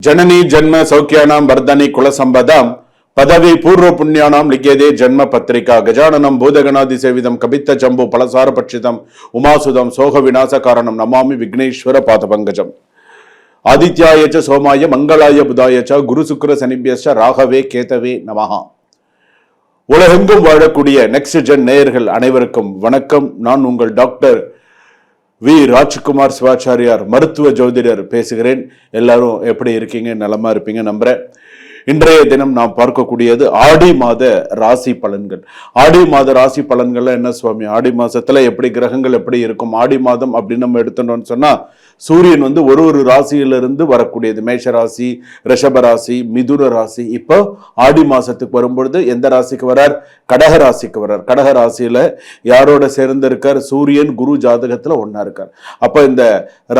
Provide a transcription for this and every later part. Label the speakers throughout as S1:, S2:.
S1: जननी जन्म सौख्यानां वर्धनी कुलसंपदां पदवी पूर्व पुण्यानां लिख्यते जन्म पत्रिका गजाननं भूतगणादिसेवितं कपित्त जम्बू फलसार पक्षितं उमासुदं सोह विनाश कारणं नमामि विघ्नेश्वर पादपंकजम् आदित्याय च सोमाय मंगलाय बुधाय च गुरु शुक्र शनिभ्यश्च राघवे केतवे नमः. உலகெங்கும் வாழக்கூடிய நெக்ஸ்ட் ஜென் நேயர்கள் அனைவருக்கும் வணக்கம். நான் உங்கள் டாக்டர் வி ராஜ்குமார் சிவாச்சாரியார், மருத்துவ ஜோதிடர் பேசுகிறேன். எல்லாரும் எப்படி இருக்கீங்க? நலமா இருப்பீங்க நம்புறேன். இன்றைய தினம் நாம் பார்க்கக்கூடியது ஆடி மாத ராசி பலன்கள். ஆடி மாத ராசி பலன்கள்ல என்ன சுவாமி, ஆடி மாசத்துல எப்படி கிரகங்கள் எப்படி இருக்கும்? ஆடி மாதம் அப்படின்னு நம்ம எடுத்துட்டோம்னு சொன்னா சூரியன் ஒரு ராசியிலிருந்து வரக்கூடியது. மேஷ ராசி, ரிஷப ராசி, மிதுன ராசி. இப்போ ஆடி மாசத்துக்கு வரும்பொழுது எந்த ராசிக்கு வரார்? கடக ராசிக்கு வர்றார். கடக ராசியில யாரோட சேர்ந்து இருக்கார்? சூரியன் குரு ஜாதகத்துல ஒன்னா இருக்கார். அப்ப இந்த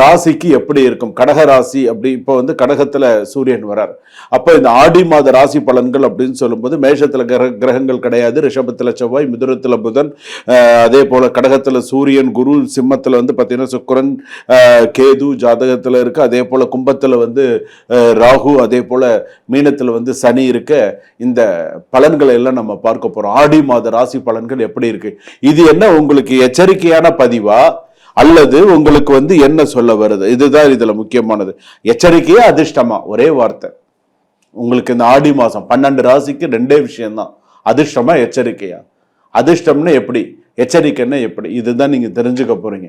S1: ராசிக்கு எப்படி இருக்கும்? கடக ராசி அப்படி இப்போ கடகத்துல சூரியன் வரார். அப்ப இந்த ஆடி மாத ராசி பலன்கள் அப்படின்னு சொல்லும்போது மேஷத்துல கிரகங்கள் கிடையாது. ரிஷபத்துல செவ்வாய், மிதுனத்துல புதன், அதே போல கடகத்துல சூரியன் குரு, சிம்மத்துல பாத்தீங்கன்னா சுக்கிரன், கேது ஜாதகத்துல இருக்கு. அதே போல கும்பத்துல ராகு, அதே போல மீனத்துல சனி இருக்க. இந்த பலன்களை எல்லாம் நம்ம பார்க்க போறோம். ஆடி மாத ராசி பலன்கள் எப்படி இருக்கு? இது என்ன உங்களுக்கு எச்சரிக்கையான பதிவா அல்லது உங்களுக்கு என்ன சொல்ல வருது? இதுதான் இதுல முக்கியமானது. எச்சரிக்கையா அதிர்ஷ்டமா? ஒரே வார்த்தை. உங்களுக்கு இந்த ஆடி மாசம் 12 ராசிக்கு ரெண்டே விஷயம்தான். அதிர்ஷ்டமா எச்சரிக்கையா? அதிர்ஷ்டம்னா எப்படி, எச்சரிக்கைன்னா எப்படி? இதுதான் நீங்க தெரிஞ்சுக்க போறீங்க.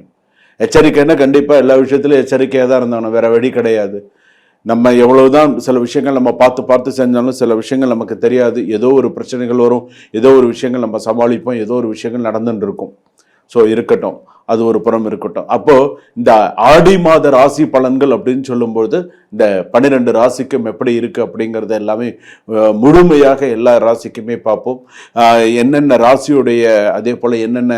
S1: எச்சரிக்கைன்னா கண்டிப்பா எல்லா விஷயத்திலும் எச்சரிக்கையா தான் இருந்தாங்க, வேற வழி கிடையாது. நம்ம எவ்வளவுதான் சில விஷயங்கள் நம்ம பார்த்து செஞ்சாலும் சில விஷயங்கள் நமக்கு தெரியாது. ஏதோ ஒரு பிரச்சனைகள் வரும், ஏதோ ஒரு விஷயங்கள் நம்ம சமாளிப்போம், ஏதோ ஒரு விஷயங்கள் நடந்துட்டு இருக்கும். ஸோ இருக்கட்டும், அது ஒரு புறம் இருக்கட்டும். அப்போ இந்த ஆடி மாத ராசி பலன்கள் அப்படின்னு சொல்லும்போது இந்த 12 ராசிக்கும் எப்படி இருக்கு அப்படிங்கறத எல்லாமே முழுமையாக எல்லா ராசிக்குமே பார்ப்போம். என்னென்ன ராசியுடைய, அதே போல என்னென்ன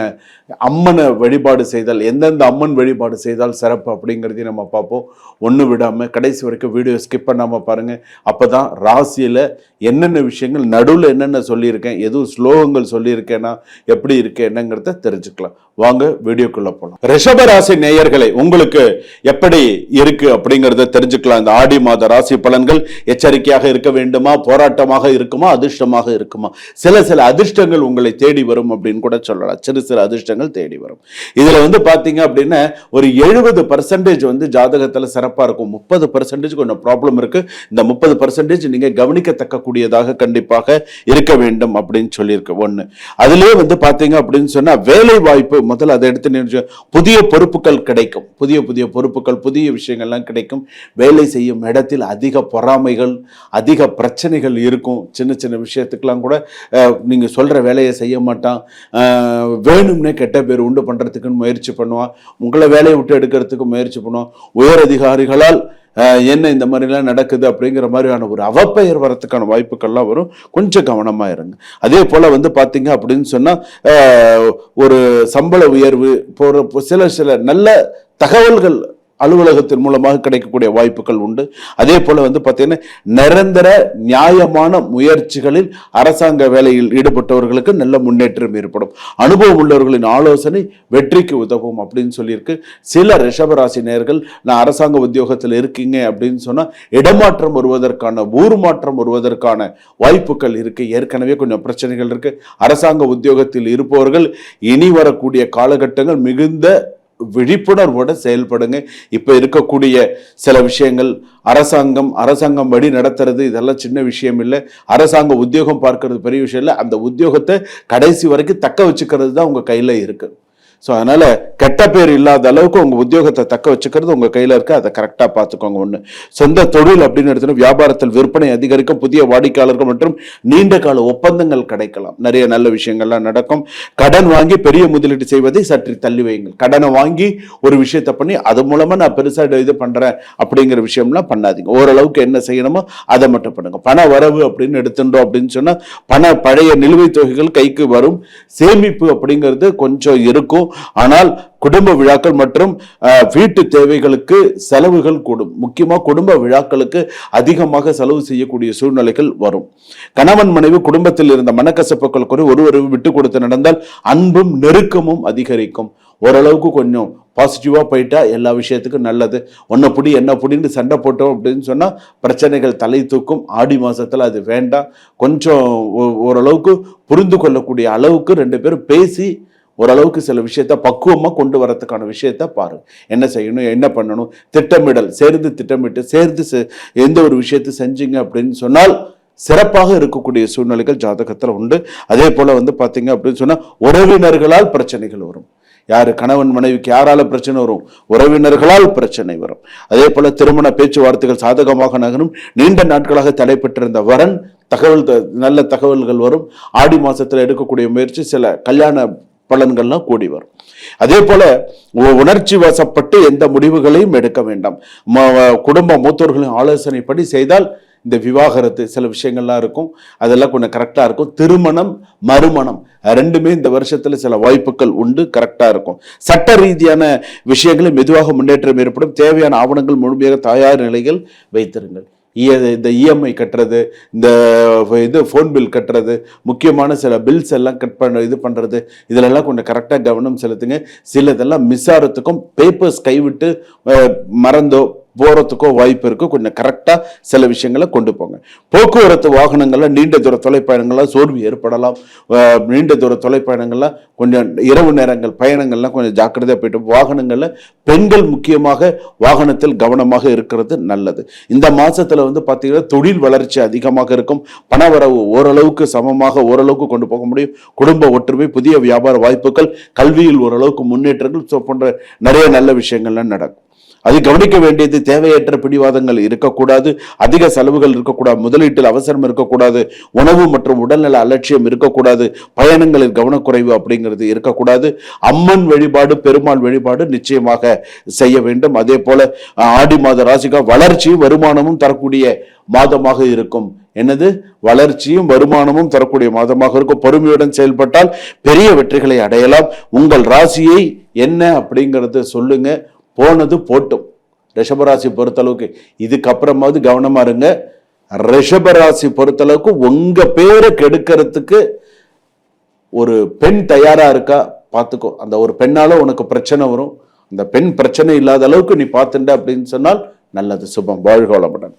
S1: அம்மனை வழிபாடு செய்தால், எந்தெந்த அம்மன் வழிபாடு செய்தால் சிறப்பு அப்படிங்கிறதையும் நம்ம பார்ப்போம். ஒன்று விடாம கடைசி வரைக்கும் வீடியோ ஸ்கிப் பண்ணாம பாருங்க. அப்பதான் ராசியில என்னென்ன விஷயங்கள், நடுவில் என்னென்ன சொல்லியிருக்கேன், எதுவும் ஸ்லோகங்கள் சொல்லியிருக்கேன்னா எப்படி இருக்கு என்னங்கிறத தெரிஞ்சுக்கலாம். வாங்க வீடியோக்குள்ள போலாம். ரிஷப ராசி நேயர்களை, உங்களுக்கு எப்படி இருக்கு அப்படிங்கறத தெரிஞ்சுக்கலாம். இந்த ஆடி மாத ராசி பலன்கள் எச்சரிக்கையாக இருக்க வேண்டுமா, போராட்டமாக இருக்குமா, அதிர்ஷ்டமாக இருக்குமா? சில அதிர்ஷ்டங்கள் உங்களை தேடி வரும் அப்படின்னு கூட சொல்லலாம். சிறு அதிர்ஷ்டங்கள் தேடி வரும். இதுல பாத்தீங்க அப்படின்னா ஒரு 70% ஜாதகத்துல சிறப்பா இருக்கும். 30% கொஞ்சம் ப்ராப்ளம் இருக்கு. இந்த 30% நீங்க கவனிக்கத்தக்க கூடியதாக கண்டிப்பாக இருக்க வேண்டும் அப்படின்னு சொல்லியிருக்கு. ஒண்ணு. அதுலயே பாத்தீங்க அப்படின்னு சொன்னா வேலை வாய்ப்பு முதல்ல அதை எடுத்து புதிய பொறுப்புகள் கிடைக்கும். புதிய பொறுப்புகள், புதிய விஷயங்கள்லாம் கிடைக்கும். வேலை செய்யும் இடத்தில் அதிக பொறாமைகள், அதிக பிரச்சனைகள் இருக்கும். சின்ன விஷயத்துக்கெல்லாம் கூட நீங்க சொல்ற வேலையை செய்ய மாட்டான், வேணும்னே கெட்ட பேர் உண்டு பண்றதுக்கு முயற்சி பண்ணுவான், உங்களை வேலையை விட்டு எடுக்கிறதுக்கு முயற்சி பண்ணுவான். உயர் அதிகாரிகளால் என்ன இந்த மாதிரிலாம் நடக்குது அப்படிங்கிற மாதிரியான ஒரு அவப்பெயர் வரத்துக்கான வாய்ப்புகள்லாம் வரும். கொஞ்சம் கவனமா இருங்க. அதே போல பாத்தீங்க அப்படின்னு சொன்னா ஒரு சம்பள உயர்வு போற சில நல்ல தகவல்கள் அலுவலகத்தின் மூலமாக கிடைக்கக்கூடிய வாய்ப்புகள் உண்டு. அதே போல பார்த்தீங்கன்னா நிரந்தர நியாயமான முயற்சிகளில் அரசாங்க வேலையில் ஈடுபட்டவர்களுக்கு நல்ல முன்னேற்றம் ஏற்படும். அனுபவம் உள்ளவர்களின் ஆலோசனை வெற்றிக்கு உதவும் அப்படின்னு சொல்லியிருக்கு. சில ரிஷபராசி நேயர்கள், நான் அரசாங்க உத்தியோகத்தில் இருக்கீங்க அப்படின்னு சொன்னா இடமாற்றம் வருவதற்கான, ஊர் மாற்றம் வருவதற்கான வாய்ப்புகள் இருக்கு. ஏற்கனவே கொஞ்சம் பிரச்சனைகள் இருக்கு. அரசாங்க உத்தியோகத்தில் இருப்பவர்கள் இனி வரக்கூடிய காலகட்டங்கள் மிகுந்த விழிப்புணர்வோட செயல்படுங்க. இப்ப இருக்கக்கூடிய சில விஷயங்கள், அரசாங்கம் வழி நடத்துறது இதெல்லாம் சின்ன விஷயம் இல்லை. அரசாங்க உத்தியோகம் பார்க்கறது பெரிய விஷயம் இல்லை. அந்த உத்தியோகத்தை கடைசி வரைக்கும் தக்க வச்சுக்கிறது தான் உங்க கையில இருக்கு. ஸோ அதனால கெட்ட பேர் இல்லாத அளவுக்கு உங்க உத்தியோகத்தை தக்க வச்சுக்கிறது உங்க கையில இருக்கு. அதை கரெக்டா பார்த்துக்கோங்க. ஒண்ணு. சொந்த தொழில் அப்படின்னு எடுத்துட்டு வியாபாரத்தில் விற்பனை அதிகரிக்கும். புதிய வாடிக்கையாளர்கள் மற்றும் நீண்ட கால ஒப்பந்தங்கள் கிடைக்கலாம். நிறைய நல்ல விஷயங்கள்லாம் நடக்கும். கடன் வாங்கி பெரிய முதலீடு செய்வதை சற்று தள்ளி வையுங்கள். கடனை வாங்கி ஒரு விஷயத்த பண்ணி அது மூலமா நான் பெருசா இது பண்றேன் அப்படிங்கிற விஷயம்லாம் பண்ணாதீங்க. ஓரளவுக்கு என்ன செய்யணுமோ அதை மட்டும் பண்ணுங்க. பண வரவு அப்படின்னு எடுத்துட்டோம் அப்படின்னு சொன்னா பழைய நிலுவைத் தொகைகள் கைக்கு வரும். சேமிப்பு அப்படிங்கிறது கொஞ்சம் இருக்கும். ஆனால் குடும்ப விழாக்கள் மற்றும் வீட்டு தேவைகளுக்கு செலவுகள் கூடும். முக்கியமா குடும்ப விழாக்களுக்கு அதிகமாக செலவு செய்யக்கூடிய சூழ்நிலைகள் வரும். கணவன் மனைவி குடும்பத்தில் இருந்த மனக்கசப்புகள் குறை ஒருவரை விட்டு கொடுத்து நடந்தால் அன்பும் நெருக்கமும் அதிகரிக்கும். ஓரளவுக்கு கொஞ்சம் பாசிட்டிவாக போயிட்டா எல்லா விஷயத்துக்கும் நல்லது. ஒன்றை புடி என்ன புடின்னு சண்டை போட்டோம் அப்படின்னு சொன்னால் பிரச்சனைகள் தலை தூக்கும். ஆடி மாதத்தில் அது வேண்டாம். கொஞ்சம் ஓரளவுக்கு புரிந்து கொள்ளக்கூடிய அளவுக்கு 2 பேரும் பேசி ஓரளவுக்கு சில விஷயத்த பக்குவமாக கொண்டு வரதுக்கான விஷயத்த பாருங்க. என்ன செய்யணும், என்ன பண்ணணும், திட்டமிடல், சேர்ந்து திட்டமிட்டு சேர்ந்து எந்த ஒரு விஷயத்தை செஞ்சீங்க அப்படின்னு சொன்னால் சிறப்பாக இருக்கக்கூடிய சூழ்நிலைகள் ஜாதகத்தில் உண்டு. அதே போல பார்த்தீங்க அப்படின்னு சொன்னால் உறவினர்களால் பிரச்சனைகள் வரும். யாரு கணவன் மனைவிக்கு யாரால பிரச்சனை வரும்? உறவினர்களால் பிரச்சனை வரும். அதே போல திருமண பேச்சுவார்த்தைகள் சாதகமாக நகரும். நீண்ட நாட்களாக தடைபெற்றிருந்த வரன் நல்ல தகவல்கள் வரும். ஆடி மாசத்துல எடுக்கக்கூடிய முயற்சி சில கல்யாண பலன்கள்லாம் கூடி வரும். அதே போல உணர்ச்சி வசப்பட்டு எந்த முடிவுகளையும் எடுக்க வேண்டாம். குடும்ப மூத்தோர்களின் ஆலோசனைப்படி செய்தால் இந்த விவாகரத்து சில விஷயங்கள்லாம் இருக்கும், அதெல்லாம் கொஞ்சம் கரெக்டாக இருக்கும். திருமணம் மறுமணம் ரெண்டுமே இந்த வருஷத்துல சில வாய்ப்புகள் உண்டு, கரெக்டாக இருக்கும். சட்ட ரீதியான விஷயங்களில் மெதுவாக முன்னேற்றம் ஏற்படும். தேவையான ஆவணங்கள் முழுமையாக தயார் நிலைகள் வைத்திருங்கள். இந்த இஎம்ஐ கட்டுறது, இந்த ஃபோன் பில் கட்டுறது, முக்கியமான சில பில்ஸ் எல்லாம் இது பண்ணுறது, இதிலெல்லாம் கொஞ்சம் கரெக்டாக கவனம் செலுத்துங்க. சிலதெல்லாம் மிஸ் ஆகிறதுக்கும் பேப்பர்ஸ் கைவிட்டு மறந்தோ போகிறதுக்கோ வாய்ப்பு இருக்குது. கொஞ்சம் கரெக்டாக சில விஷயங்களை கொண்டு போங்க. போக்குவரத்து வாகனங்கள்ல நீண்ட தூர தொலைப்பயணங்கள்லாம் சோர்வு ஏற்படலாம். நீண்ட தூர தொலைப்பயணங்கள்லாம் கொஞ்சம் இரவு நேரங்கள் பயணங்கள்லாம் கொஞ்சம் ஜாக்கிரதையாக போயிட்டு, வாகனங்களில் பெண்கள் முக்கியமாக வாகனத்தில் கவனமாக இருக்கிறது நல்லது. இந்த மாதத்தில் பார்த்தீங்கன்னா தொழில் வளர்ச்சி அதிகமாக இருக்கும். பணவரவு ஓரளவுக்கு சமமாக ஓரளவுக்கு கொண்டு போக முடியும். குடும்ப ஒற்றுமை, புதிய வியாபார வாய்ப்புகள், கல்வியில் ஓரளவுக்கு முன்னேற்றங்கள் போன்ற நிறைய நல்ல விஷயங்கள்லாம் நடக்கும். அது கவனிக்க வேண்டியது தேவையற்ற பிடிவாதங்கள் இருக்கக்கூடாது. அதிக செலவுகள் இருக்கக்கூடாது. முதலீட்டில் அவசரம் இருக்கக்கூடாது. உணவு மற்றும் உடல்நல அலட்சியம் இருக்கக்கூடாது. பயணங்களில் கவனக்குறைவு அப்படிங்கிறது இருக்கக்கூடாது. அம்மன் வழிபாடு, பெருமாள் வழிபாடு நிச்சயமாக செய்ய வேண்டும். அதே போல ஆடி மாத ராசிக்கா வளர்ச்சியும் வருமானமும் தரக்கூடிய மாதமாக இருக்கும். என்னது? வளர்ச்சியும் வருமானமும் தரக்கூடிய மாதமாக இருக்கும். பொறுமையுடன் செயல்பட்டால் பெரிய வெற்றிகளை அடையலாம். உங்கள் ராசியை என்ன அப்படிங்கறத சொல்லுங்க. போனது போட்டும். ரிஷபராசி பொறுத்தளவுக்கு இதுக்கப்புறமாவது கவனமா இருங்க. ரிஷபராசி பொறுத்தளவுக்கு உங்க பேரை கெடுக்கிறதுக்கு ஒரு பெண் தயாரா இருக்கா பார்த்துக்கோ. அந்த ஒரு பெண்ணால உனக்கு பிரச்சனை வரும். அந்த பெண் பிரச்சனை இல்லாத அளவுக்கு நீ பார்த்துட்ட அப்படின்னு சொன்னால் நல்லது. சுபம். வாழ்க வளமுடன்.